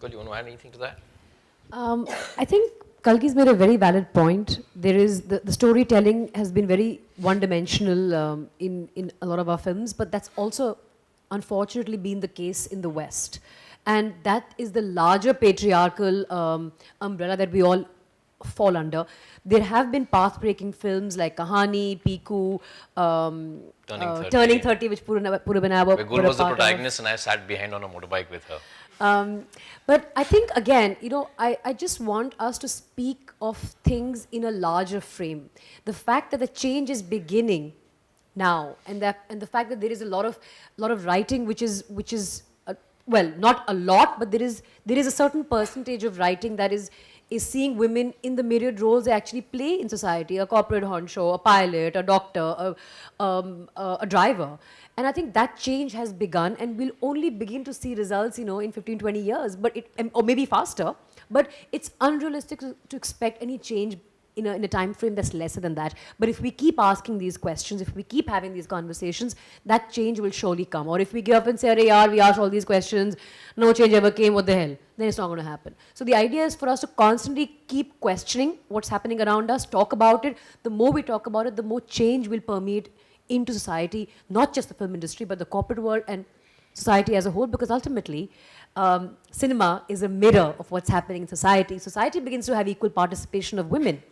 Upal, you want to add anything to that? I think Kalki's made a very valid point. There is the storytelling has been very one-dimensional in a lot of our films, but that's also unfortunately been the case in the West. And that is the larger patriarchal umbrella that we all fall under. There have been path-breaking films like Kahani, Piku, Turning 30, which Purabanaba. Where Gul was the protagonist and I sat behind on a motorbike with her. But I think, again, you know, I just want us to speak of things in a larger frame. The fact that the change is beginning now, and the fact that there is a lot of writing which is well, not a lot, but there is a certain percentage of writing that is seeing women in the myriad roles they actually play in society: a corporate honcho, a pilot, a doctor, a driver. And I think that change has begun, and we'll only begin to see results, you know, in 15, 20 years, but or maybe faster. But it's unrealistic to expect any change in a time frame that's lesser than that. But if we keep asking these questions, if we keep having these conversations, that change will surely come. Or if we give up and say, "Arey yaar, we asked all these questions, no change ever came, what the hell?" then it's not going to happen. So the idea is for us to constantly keep questioning what's happening around us, talk about it. The more we talk about it, the more change will permeate into society, not just the film industry, but the corporate world and society as a whole, because ultimately, cinema is a mirror of what's happening in society. Society begins to have equal participation of women,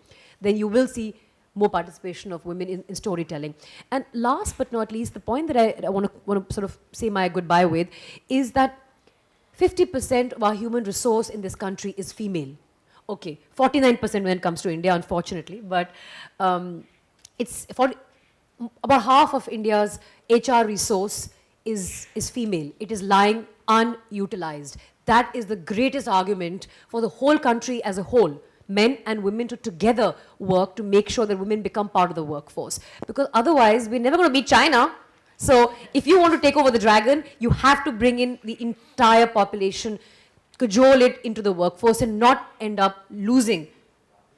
then you will see more participation of women in storytelling. And last but not least, the point that I want to sort of say my goodbye with is that 50% of our human resource in this country is female. Okay, 49% when it comes to India, unfortunately, but it's about half of India's HR resource is female. It is lying unutilized. That is the greatest argument for the whole country as a whole. Men and women to together work to make sure that women become part of the workforce. Because otherwise, we're never going to beat China. So if you want to take over the dragon, you have to bring in the entire population, cajole it into the workforce, and not end up losing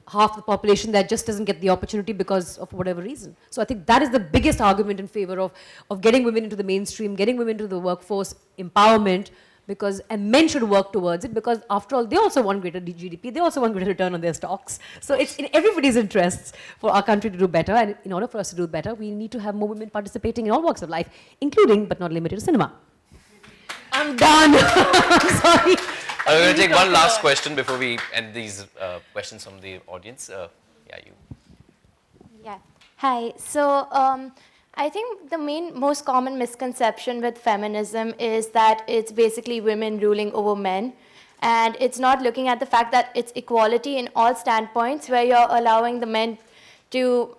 half the population that just doesn't get the opportunity because of whatever reason. So I think that is the biggest argument in favor of getting women into the mainstream, getting women into the workforce, empowerment, and men should work towards it, because after all, they also want greater GDP, they also want greater return on their stocks. So it's in everybody's interests for our country to do better, and in order for us to do better, we need to have more women participating in all walks of life, including, but not limited to, cinema. I'm done. I'm sorry. We're going to take one last question before we end these questions from the audience. Yeah, you. Yeah. Hi. So I think the most common misconception with feminism is that it's basically women ruling over men. And it's not looking at the fact that it's equality in all standpoints, where you're allowing the men to,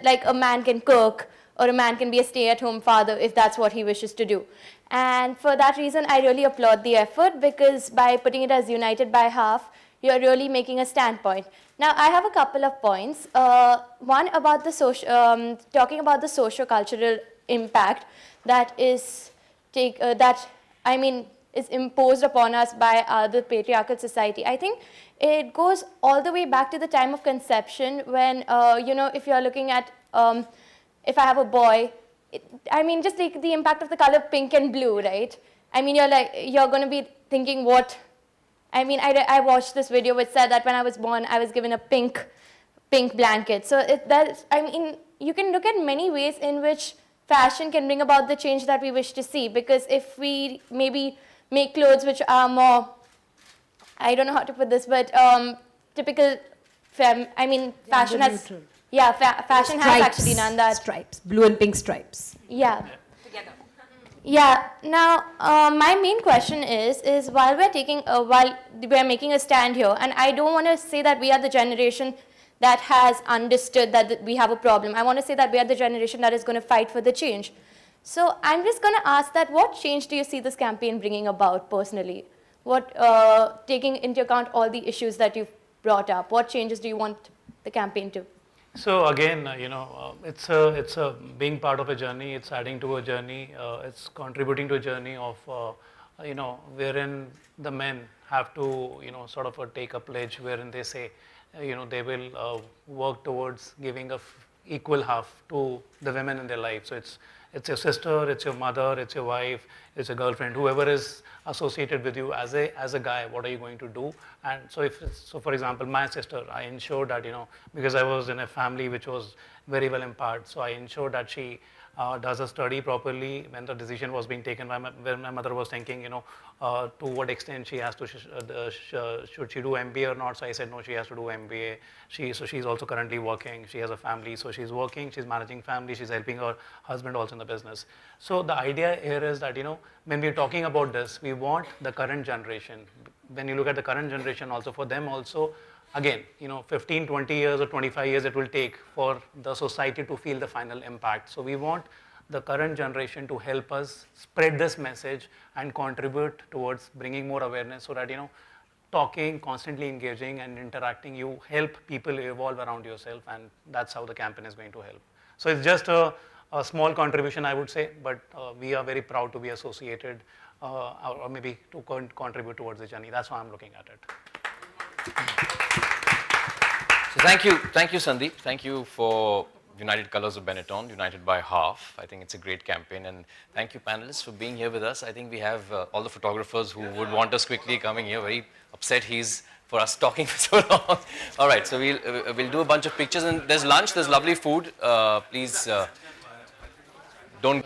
like a man can cook, or a man can be a stay-at-home father if that's what he wishes to do. And for that reason, I really applaud the effort, because by putting it as united by half, you're really making a standpoint. Now, I have a couple of points. One about the talking about the socio-cultural impact that is is imposed upon us by the patriarchal society. I think it goes all the way back to the time of conception, when you know, if you're looking at if I have a boy, just take the impact of the color pink and blue, right? I mean, you're going to be thinking what. I watched this video which said that when I was born, I was given a pink blanket. So you can look at many ways in which fashion can bring about the change that we wish to see. Because if we maybe make clothes which are more, I don't know how to put this, but typical fashion has, fashion has actually done that. Stripes, blue and pink stripes. Yeah. Yeah. Now, my main question is while we're making a stand here, and I don't want to say that we are the generation that has understood that we have a problem. I want to say that we are the generation that is going to fight for the change. So I'm just going to ask that, what change do you see this campaign bringing about personally? What, taking into account all the issues that you've brought up, what changes do you want the campaign to? So again, it's a being part of a journey. It's adding to a journey. It's contributing to a journey of, wherein the men have to, sort of take a pledge wherein they say, they will work towards giving a equal half to the women in their life. So It's your sister, it's your mother, it's your wife, it's your girlfriend, whoever is associated with you as a guy, what are you going to do? And so for example, my sister, I ensured that, because I was in a family which was very well empowered, so I ensured that she does a study properly when the decision was being taken by when my mother was thinking, to what extent she has to, should she do MBA or not? So I said, no, she has to do MBA. So she's also currently working. She has a family, so she's working, she's managing family, she's helping her husband also in the business. So the idea here is that, when we're talking about this, we want the current generation. When you look at the current generation also, for them also, again, 15, 20 years or 25 years it will take for the society to feel the final impact. So we want the current generation to help us spread this message and contribute towards bringing more awareness, so that, talking, constantly engaging and interacting, you help people evolve around yourself, and that's how the campaign is going to help. So it's just a small contribution, I would say, but we are very proud to be associated or maybe to contribute towards the journey. That's how I'm looking at it. So thank you, Sandeep. Thank you for United Colors of Benetton, United by Half. I think it's a great campaign, and thank you, panelists, for being here with us. I think we have all the photographers who would want us quickly coming here. Very upset he's for us talking for so long. All right, so we'll do a bunch of pictures, and there's lunch. There's lovely food. Please don't.